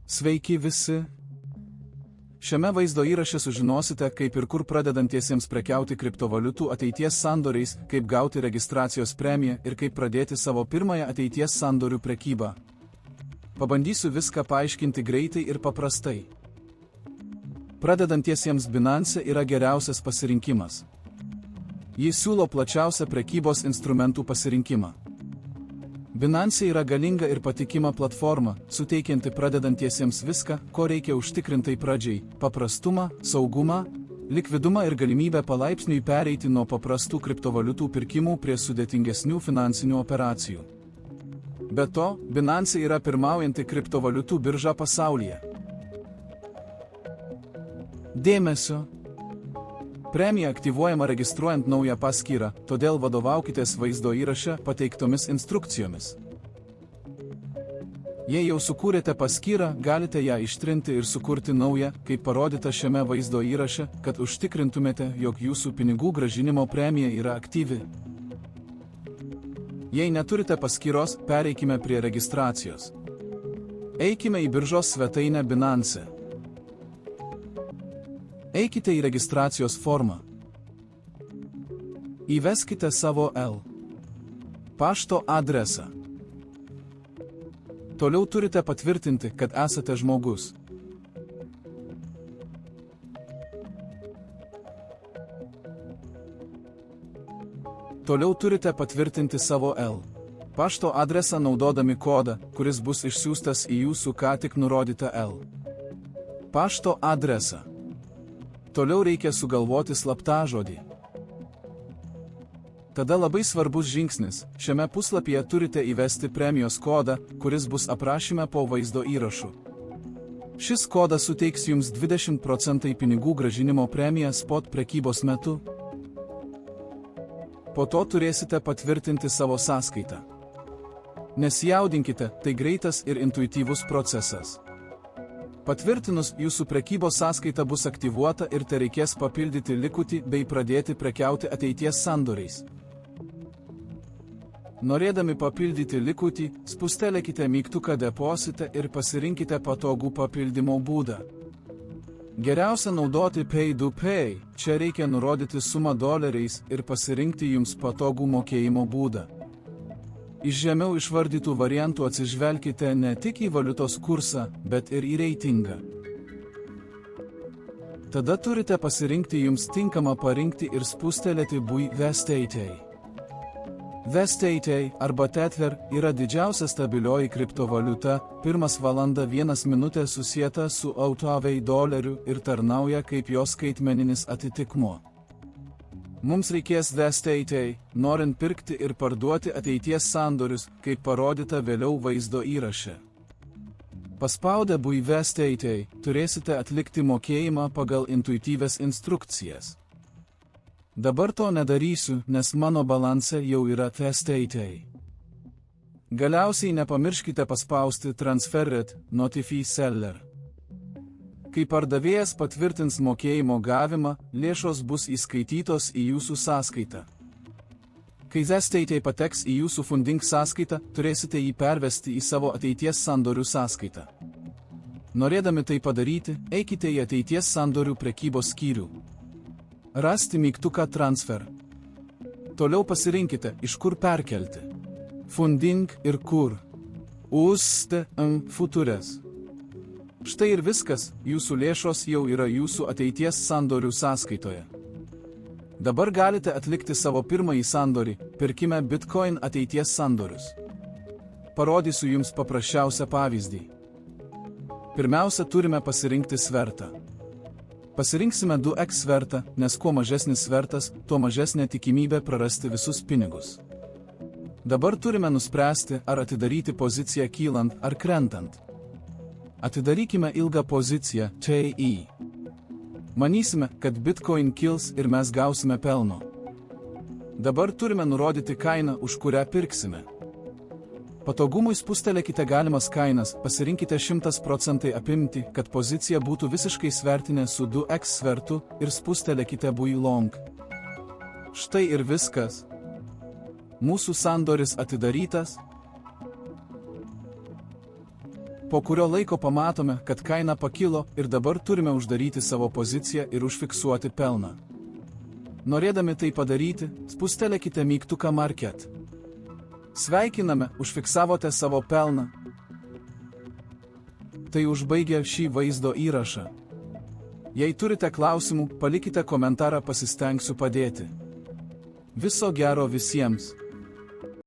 Sveiki visi! Šiame vaizdo įraše sužinosite, kaip ir kur pradedantiesiems prekiauti kriptovaliutų ateities sandoriais, kaip gauti registracijos premiją ir kaip pradėti savo pirmąją ateities sandorių prekybą. Pabandysiu viską paaiškinti greitai ir paprastai. Pradedantiesiems Binance yra geriausias pasirinkimas. Jis siūlo plačiausią prekybos instrumentų pasirinkimą. Binance yra galinga ir patikima platforma, suteikianti pradedantiesiems viską, ko reikia užtikrintai pradžiai – paprastumą, saugumą, likvidumą ir galimybę palaipsniui pereiti nuo paprastų kriptovaliutų pirkimų prie sudėtingesnių finansinių operacijų. Be to, Binance yra pirmaujanti kriptovaliutų birža pasaulyje. Dėmesio! Premija aktyvuojama registruojant naują paskyrą, todėl vadovaukitės vaizdo įraše pateiktomis instrukcijomis. Jei jau sukūrėte paskyrą, galite ją ištrinti ir sukurti naują, kaip parodyta šiame vaizdo įraše, kad užtikrintumėte, jog jūsų pinigų grąžinimo premija yra aktyvi. Jei neturite paskyros, pereikime prie registracijos. Eikime į biržos svetainę Binance. Eikite į registracijos formą. Įveskite savo pašto adresą. Toliau turite patvirtinti, kad esate žmogus. Toliau turite patvirtinti savo pašto adresą naudodami kodą, kuris bus išsiųstas į jūsų ką tik nurodytą pašto adresą. Toliau reikia sugalvoti slaptažodį. Tada labai svarbus žingsnis. Šiame puslapyje turite įvesti premijos kodą, kuris bus aprašyme po vaizdo įrašu. Šis kodas suteiks jums 20% pinigų grąžinimo premiją spot prekybos metu. Po to turėsite patvirtinti savo sąskaitą. Nesijaudinkite, tai greitas ir intuityvus procesas. Patvirtinus, jūsų prekybos sąskaita bus aktyvuota ir tereikės papildyti likutį bei pradėti prekiauti ateities sandoriais. Norėdami papildyti likutį, spustelėkite mygtuką Deposite ir pasirinkite patogų papildymo būdą. Geriausia naudoti Pay to Pay, čia reikia nurodyti sumą doleriais ir pasirinkti jums patogų mokėjimo būdą. Iš žemiau išvardytų variantų atsižvelkite ne tik į valiutos kursą, bet ir į reitingą. Tada turite pasirinkti jums tinkamą parinkti ir spustelėti VSTT. VSTT arba Tether yra didžiausia stabilioji kriptovaliuta, 1 valanda 1 minutė susieta su AUTAVEI doleriu ir tarnauja kaip jos skaitmeninis atitikmuo. Mums reikės VSTT, norint pirkti ir parduoti ateities sandorius, kaip parodyta vėliau vaizdo įraše. Paspaudę VSTT, turėsite atlikti mokėjimą pagal intuityvias instrukcijas. Dabar to nedarysiu, nes mano balanse jau yra VSTT. Galiausiai nepamirškite paspausti Transferred Notify Seller. Kai pardavėjas patvirtins mokėjimo gavimą, lėšos bus įskaitytos į jūsų sąskaitą. Kai VSTT pateks į jūsų funding sąskaitą, turėsite jį pervesti į savo ateities sandorių sąskaitą. Norėdami tai padaryti, eikite į ateities sandorių prekybos skyrių. Rasti mygtuką Transfer. Toliau pasirinkite, iš kur perkelti. Funding ir kur. Futures. Štai ir viskas, jūsų lėšos jau yra jūsų ateities sandorių sąskaitoje. Dabar galite atlikti savo pirmąjį sandorį, pirkime Bitcoin ateities sandorius. Parodysiu jums paprasčiausią pavyzdį. Pirmiausia, turime pasirinkti svertą. Pasirinksime 2x svertą, nes kuo mažesnis svertas, tuo mažesnė tikimybė prarasti visus pinigus. Dabar turime nuspręsti, ar atidaryti poziciją kylant ar krentant. Atidarykime ilgą poziciją TI. Manysime, kad Bitcoin kils ir mes gausime pelno. Dabar turime nurodyti kainą, už kurią pirksime. Patogumui spustelėkite galimas kainas, pasirinkite 100% apimti, kad pozicija būtų visiškai svertinė su 2x svertu ir spustelėkite buy long. Štai ir viskas. Mūsų sandoris atidarytas. Po kurio laiko pamatome, kad kaina pakilo ir dabar turime uždaryti savo poziciją ir užfiksuoti pelną. Norėdami tai padaryti, spustelėkite mygtuką Market. Sveikiname, užfiksavote savo pelną. Tai užbaigia šį vaizdo įrašą. Jei turite klausimų, palikite komentarą, pasistengsiu padėti. Viso gero visiems.